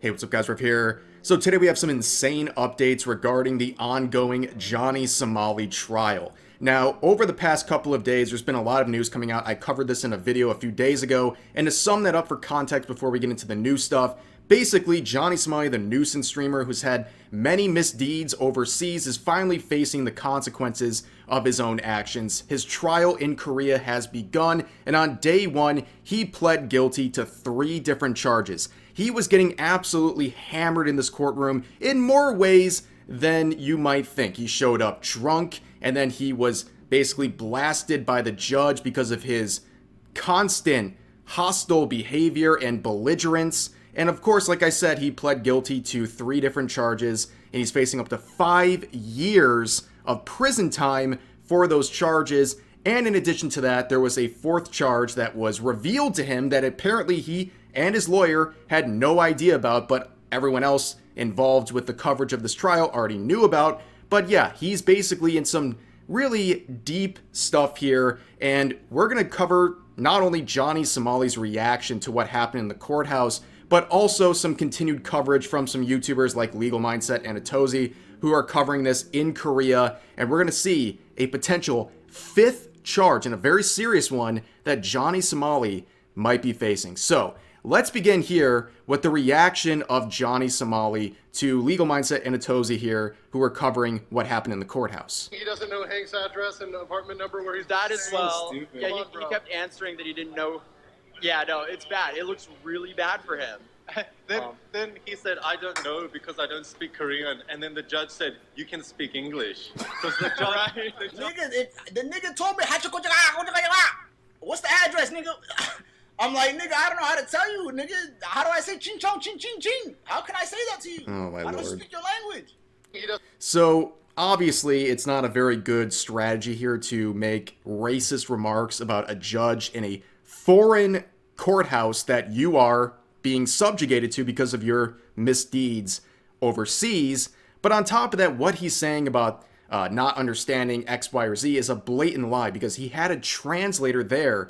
Hey, what's up guys, Riff here. So today we have some insane updates regarding the ongoing Johnny Somali trial. Now, over the past couple of days, there's been a lot of news coming out. I covered this in a video a few days ago, and to sum that up for context before we get into the new stuff, basically, Johnny Somali, the nuisance streamer who's had many misdeeds overseas, is finally facing the consequences of his own actions. His trial in Korea has begun, and on day one, he pled guilty to 3 different charges. He was getting absolutely hammered in this courtroom in more ways than you might think. He showed up drunk, and then he was basically blasted by the judge because of his constant hostile behavior and belligerence. And of course, like I said, he pled guilty to 3 different charges, and he's facing up to 5 years of prison time for those charges. And in addition to that, there was a 4th charge that was revealed to him that apparently he and his lawyer had no idea about, but everyone else involved with the coverage of this trial already knew about. But yeah, he's basically in some really deep stuff here, and we're going to cover not only Johnny Somali's reaction to what happened in the courthouse, but also some continued coverage from some YouTubers like Legal Mindset and Atozi who are covering this in Korea, and we're going to see a potential 5th charge, and a very serious one, that Johnny Somali might be facing. So let's begin here with the reaction of Johnny Somali to Legal Mindset and Atozi here, who are covering what happened in the courthouse. He doesn't know Hank's address and apartment number where he's that as well. Stupid. Yeah, he kept answering that he didn't know. Yeah, no, it's bad. It looks really bad for him. Then he said, I don't know because I don't speak Korean. And then the judge said, you can speak English. Because the judge, The nigga told me, what's the address, nigga? I'm like, nigga, I don't know how to tell you, nigga. How do I say chin chong, chin chin chin? How can I say that to you? Oh, my I don't lord. speak your language. So obviously, it's not a very good strategy here to make racist remarks about a judge in a foreign courthouse that you are being subjugated to because of your misdeeds overseas. But on top of that, what he's saying about not understanding X, Y, or Z is a blatant lie, because he had a translator there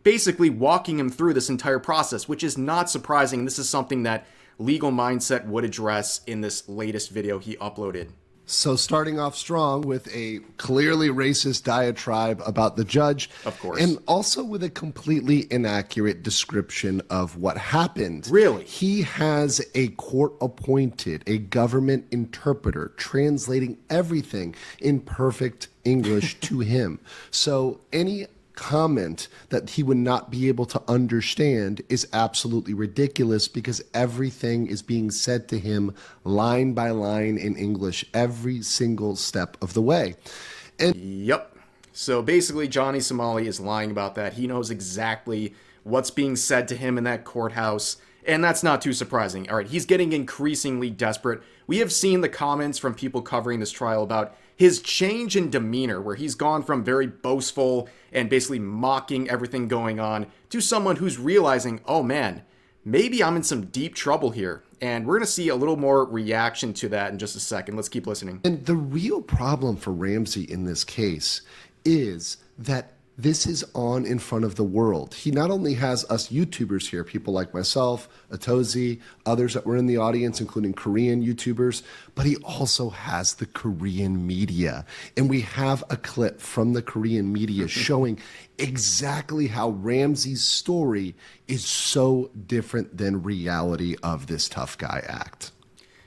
basically walking him through this entire process, which is not surprising. This is something that Legal Mindset would address in this latest video he uploaded. So starting off strong with a clearly racist diatribe about the judge. Of course. And also with a completely inaccurate description of what happened. Really? He has a court-appointed, a government interpreter translating everything in perfect English to him. So any comment that he would not be able to understand is absolutely ridiculous, because everything is being said to him line by line in English every single step of the way. And Yep. So basically, Johnny Somali is lying about that. He knows exactly what's being said to him in that courthouse, and that's not too surprising. All right, he's getting increasingly desperate. We have seen the comments from people covering this trial about his change in demeanor, where he's gone from very boastful and basically mocking everything going on to someone who's realizing, oh man, maybe I'm in some deep trouble here. And we're going to see a little more reaction to that in just a second. Let's keep listening. And the real problem for Ramsey in this case is that this is on in front of the world. He not only has us YouTubers here, people like myself, Atozi, others that were in the audience, including Korean YouTubers, but he also has the Korean media. And we have a clip from the Korean media showing exactly how Ramsey's story is so different than reality of this tough guy act.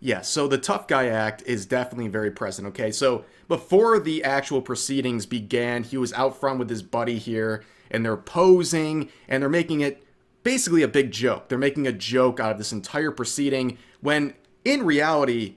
Yeah, so the tough guy act is definitely very present, okay? So before the actual proceedings began, he was out front with his buddy here, and they're posing, and they're making it basically a big joke. They're making a joke out of this entire proceeding, when in reality,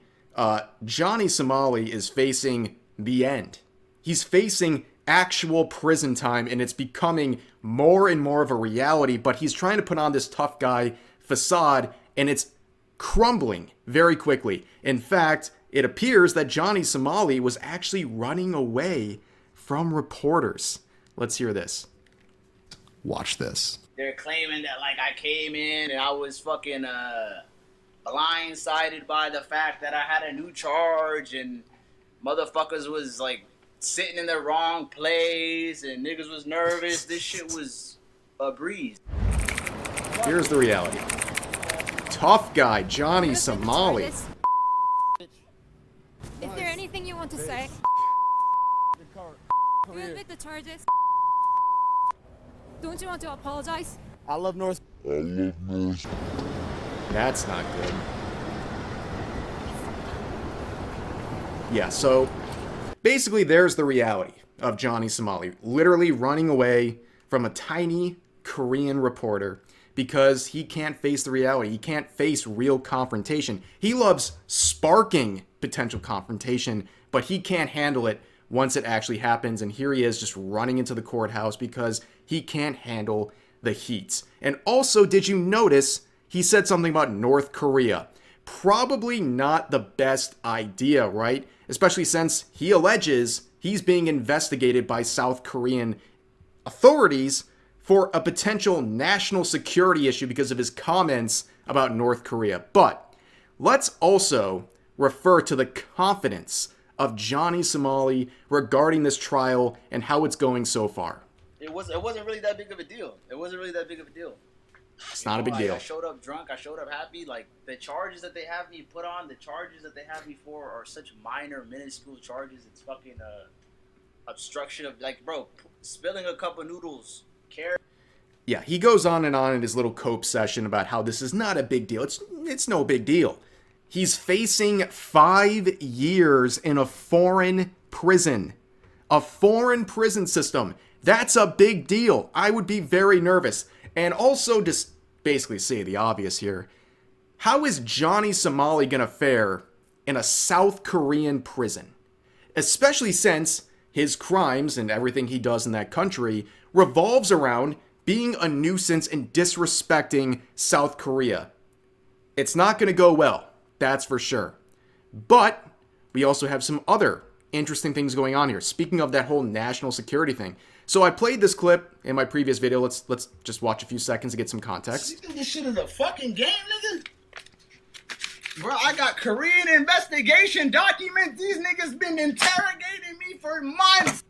Johnny Somali is facing the end. He's facing actual prison time, and it's becoming more and more of a reality, but he's trying to put on this tough guy facade, and it's crumbling very quickly. In fact, it appears that Johnny Somali was actually running away from reporters. Let's hear this. Watch this. They're claiming that, like, I came in and I was fucking blindsided by the fact that I had a new charge, and motherfuckers was, like, sitting in the wrong place, and niggas was nervous. This shit was a breeze. Here's the reality. tough guy, Johnny Somali. Is there anything you want to say? Do you admit the charges? Don't you want to apologize? I love North. That's not good. Yeah, so basically there's the reality of Johnny Somali. Literally running away from a tiny Korean reporter because he can't face the reality. He can't face real confrontation. He loves sparking potential confrontation, but he can't handle it once it actually happens. And here he is just running into the courthouse because he can't handle the heat. And also, did you notice he said something about North Korea? Probably not the best idea, right? Especially since he alleges he's being investigated by South Korean authorities for a potential national security issue because of his comments about North Korea. But let's also refer to the confidence of Johnny Somali regarding this trial and how it's going so far. It wasn't really that big of a deal. It's not a big deal. I showed up drunk. I showed up happy. Like, the charges that they have me put on, the charges that they have me for are such minor, minuscule charges. It's fucking obstruction of, like, bro, spilling a cup of noodles. Yeah, he goes on in his little cope session about how this is not a big deal. It's no big deal. He's facing 5 years in a foreign prison. A foreign prison system. That's a big deal. I would be very nervous. And also, just basically say the obvious here. How is Johnny Somali gonna fare in a South Korean prison? Especially since his crimes and everything he does in that country revolves around being a nuisance and disrespecting South Korea. It's not gonna go well. That's for sure. But we also have some other interesting things going on here. Speaking of that whole national security thing. So I played this clip in my previous video. Let's just watch a few seconds to get some context. You think this shit is a fucking game, nigga? Bro, I got Korean investigation documents. These niggas been interrogating me for months.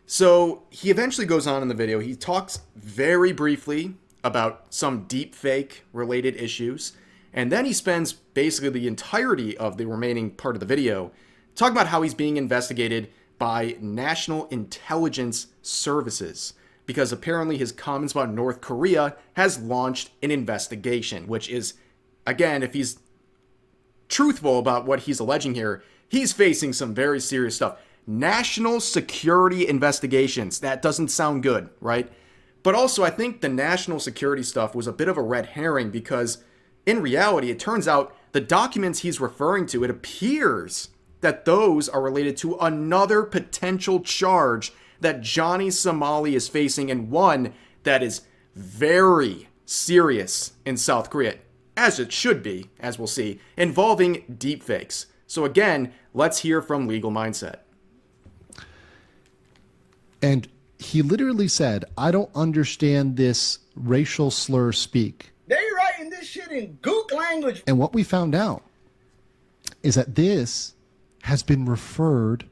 So he eventually goes on in the video. He talks very briefly about some deepfake related issues. And then he spends basically the entirety of the remaining part of the video talking about how he's being investigated by National Intelligence Services. Because apparently his comments about North Korea has launched an investigation, which is, again, if he's truthful about what he's alleging here, he's facing some very serious stuff. National security investigations. That doesn't sound good, right? But also, I think the national security stuff was a bit of a red herring because in reality, it turns out the documents he's referring to, it appears that those are related to another potential charge that Johnny Somali is facing, and one that is very serious in South Korea, as it should be, as we'll see, involving deepfakes. So again, let's hear from Legal Mindset. And he literally said, I don't understand this racial slur speak. They writing this shit in gook language. And what we found out is that this has been referred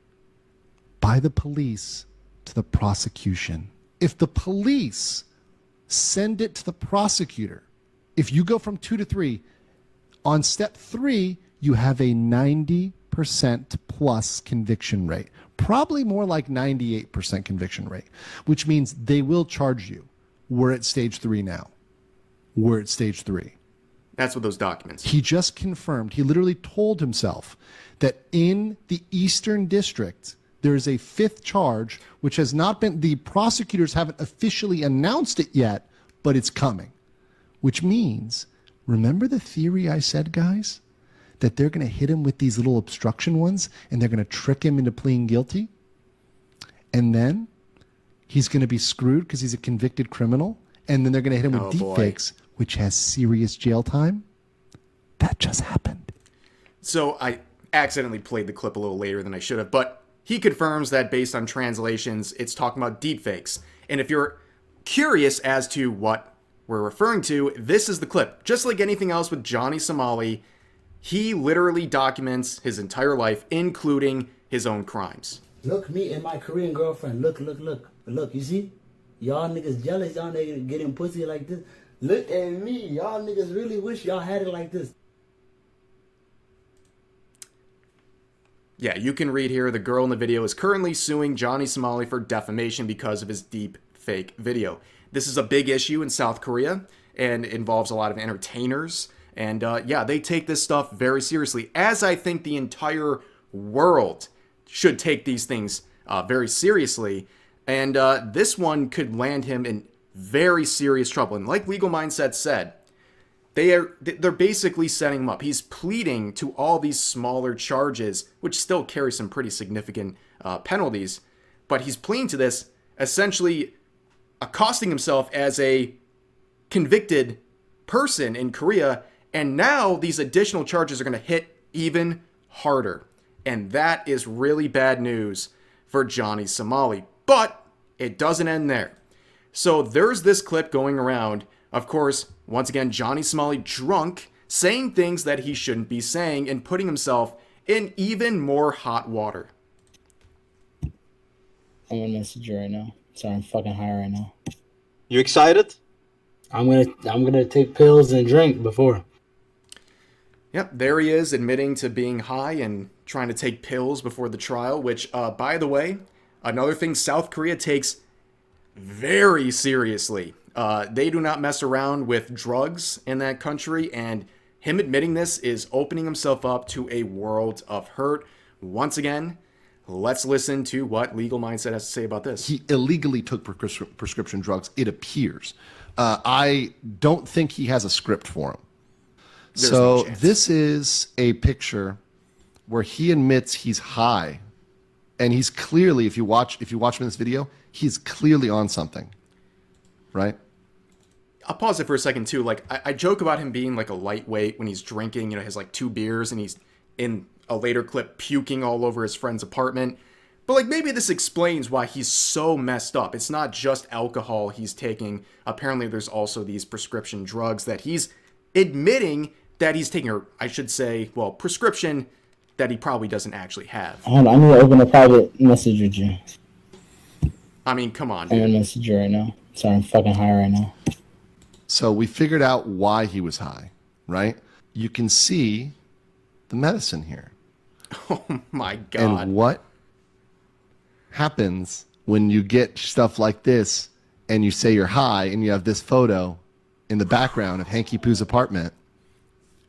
by the police to the prosecution. If the police send it to the prosecutor, if you go from 2 to 3, on step 3, you have a 90% plus conviction rate. Probably more like 98% conviction rate, which means they will charge you. We're at stage 3 now. We're at stage 3. That's what those documents. He just confirmed, he literally told himself that in the Eastern District, there is a 5th charge, which has not been, the prosecutors haven't officially announced it yet, but it's coming. Which means, remember the theory I said, guys? That they're going to hit him with these little obstruction ones, and they're going to trick him into pleading guilty? And then he's going to be screwed because he's a convicted criminal, and then they're going to hit him with deepfakes, which has serious jail time? That just happened. So I accidentally played the clip a little later than I should have, but he confirms that based on translations, it's talking about deepfakes. And if you're curious as to what we're referring to, this is the clip. Just like anything else with Johnny Somali, he literally documents his entire life, including his own crimes. Look, me and my Korean girlfriend. Look. Look, you see? Y'all niggas jealous. Y'all niggas getting pussy like this. Look at me. Y'all niggas really wish y'all had it like this. Yeah, you can read here, the girl in the video is currently suing Johnny Somali for defamation because of his deep fake video. This is a big issue in South Korea and involves a lot of entertainers. And yeah, they take this stuff very seriously, as I think the entire world should take these things very seriously. And this one could land him in very serious trouble. And like Legal Mindset said, they're basically setting him up. He's pleading to all these smaller charges, which still carry some pretty significant penalties. But he's pleading to this, essentially accosting himself as a convicted person in Korea. And now these additional charges are going to hit even harder. And that is really bad news for Johnny Somali. But it doesn't end there. So there's this clip going around. Of course, once again, Johnny Somali drunk, saying things that he shouldn't be saying and putting himself in even more hot water. I'm gonna message you right now. Sorry, I'm fucking high right now. You excited? I'm gonna take pills and drink before. Yep, there he is, admitting to being high and trying to take pills before the trial, which, by the way, another thing South Korea takes very seriously. They do not mess around with drugs in that country, and him admitting this is opening himself up to a world of hurt. Once again, let's listen to what Legal Mindset has to say about this. He illegally took prescription drugs, it appears. I don't think he has a script for him. There's so no chance. This is a picture where he admits he's high, and he's clearly, if you watch him in this video, he's clearly on something, right? I'll pause it for a second too. Like I joke about him being like a lightweight when he's drinking, you know, has like 2 beers and he's in a later clip puking all over his friend's apartment. But like maybe this explains why he's so messed up. It's not just alcohol he's taking. Apparently there's also these prescription drugs that he's admitting that he's taking, or I should say, well, prescription that he probably doesn't actually have. Hold on, I'm gonna open a private message with you. I mean, come on, I'm dude. gonna message you right now. Sorry, I'm fucking high right now. So we figured out why he was high, right? You can see the medicine here. Oh my God. And what happens when you get stuff like this and you say you're high and you have this photo in the background of Hanky Poo's apartment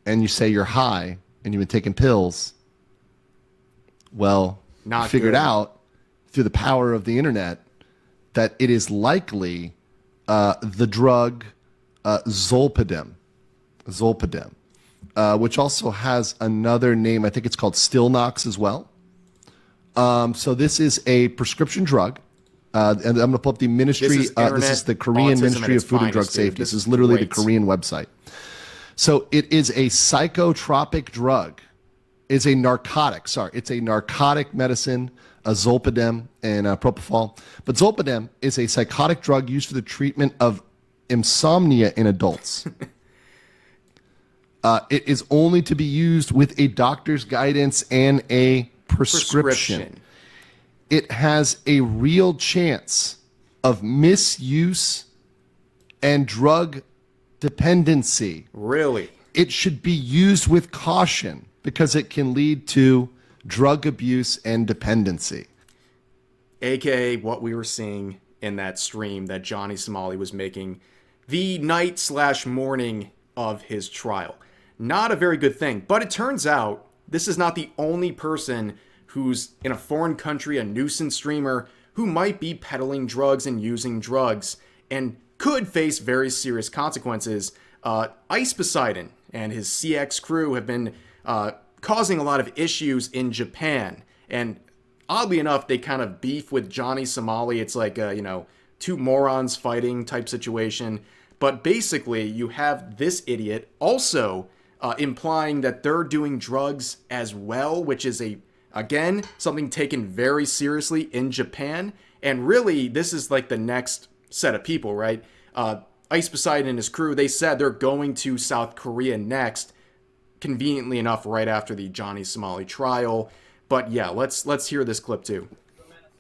and you say you're high and you've been taking pills? Well, Not we figured good. out through the power of the internet that it is likely the drug Zolpidem, which also has another name. I think it's called Stilnox as well. So this is a prescription drug. And I'm going to pull up the ministry. This This is the Korean autism Ministry at of its Food and Drug finest, dude. Safety. This This is is literally great. the Korean website. So it is a psychotropic drug. It's a narcotic. Sorry, it's a narcotic medicine, a Zolpidem and propofol. But Zolpidem is a psychotic drug used for the treatment of insomnia in adults. It is only to be used with a doctor's guidance and a prescription. It has a real chance of misuse and drug dependency. Really? It should be used with caution because it can lead to drug abuse and dependency. AKA what we were seeing in that stream that Johnny Somali was making the night/morning of his trial. Not a very good thing, but it turns out this is not the only person who's in a foreign country, a nuisance streamer, who might be peddling drugs and using drugs and could face very serious consequences. Ice Poseidon and his CX crew have been causing a lot of issues in Japan. And oddly enough, they kind of beef with Johnny Somali. It's like, two morons fighting type situation. But basically, you have this idiot also implying that they're doing drugs as well, which is again, something taken very seriously in Japan. And really, this is like the next set of people, right? Ice Poseidon and his crew, they said they're going to South Korea next, conveniently enough, right after the Johnny Somali trial. But yeah, let's hear this clip too.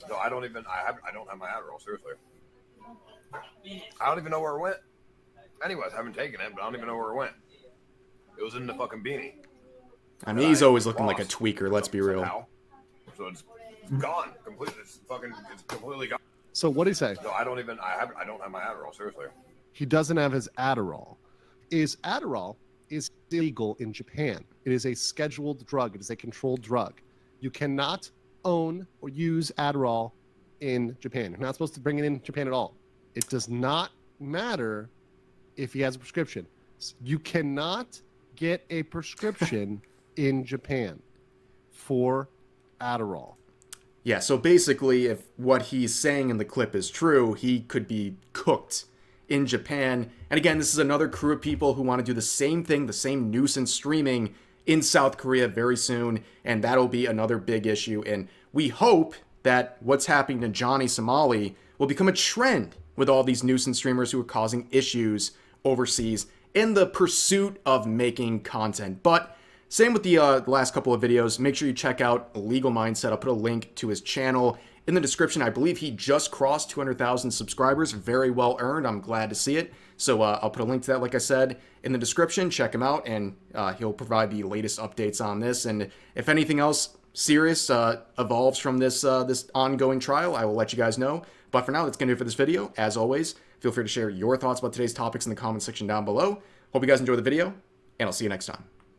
No, I don't have my Adderall, seriously. I don't even know where it went. Anyways, I haven't taken it, but I don't even know where it went. It was in the fucking beanie. I mean, he's always looking like a tweaker, let's be real. Somehow. So it's gone completely. It's completely gone. So what did he say? So I don't have my Adderall, seriously. He doesn't have his Adderall. Adderall is illegal in Japan. It is a scheduled drug. It is a controlled drug. You cannot own or use Adderall in Japan. You're not supposed to bring it in Japan at all. It does not matter if he has a prescription. You cannot get a prescription in Japan for Adderall. Yeah, so basically, if what he's saying in the clip is true, he could be cooked in Japan. And again, this is another crew of people who want to do the same thing, the same nuisance streaming in South Korea very soon, and that'll be another big issue. And we hope that what's happening to Johnny Somali will become a trend with all these nuisance streamers who are causing issues overseas in the pursuit of making content. But same with the last couple of videos. Make sure you check out Legal Mindset. I'll put a link to his channel in the description. I believe he just crossed 200,000 subscribers. Very well earned. I'm glad to see it. So I'll put a link to that, like I said, in the description. Check him out, and he'll provide the latest updates on this. And if anything else serious evolves from this ongoing trial, I will let you guys know. But for now, that's going to do it for this video. As always, feel free to share your thoughts about today's topics in the comment section down below. Hope you guys enjoy the video, and I'll see you next time.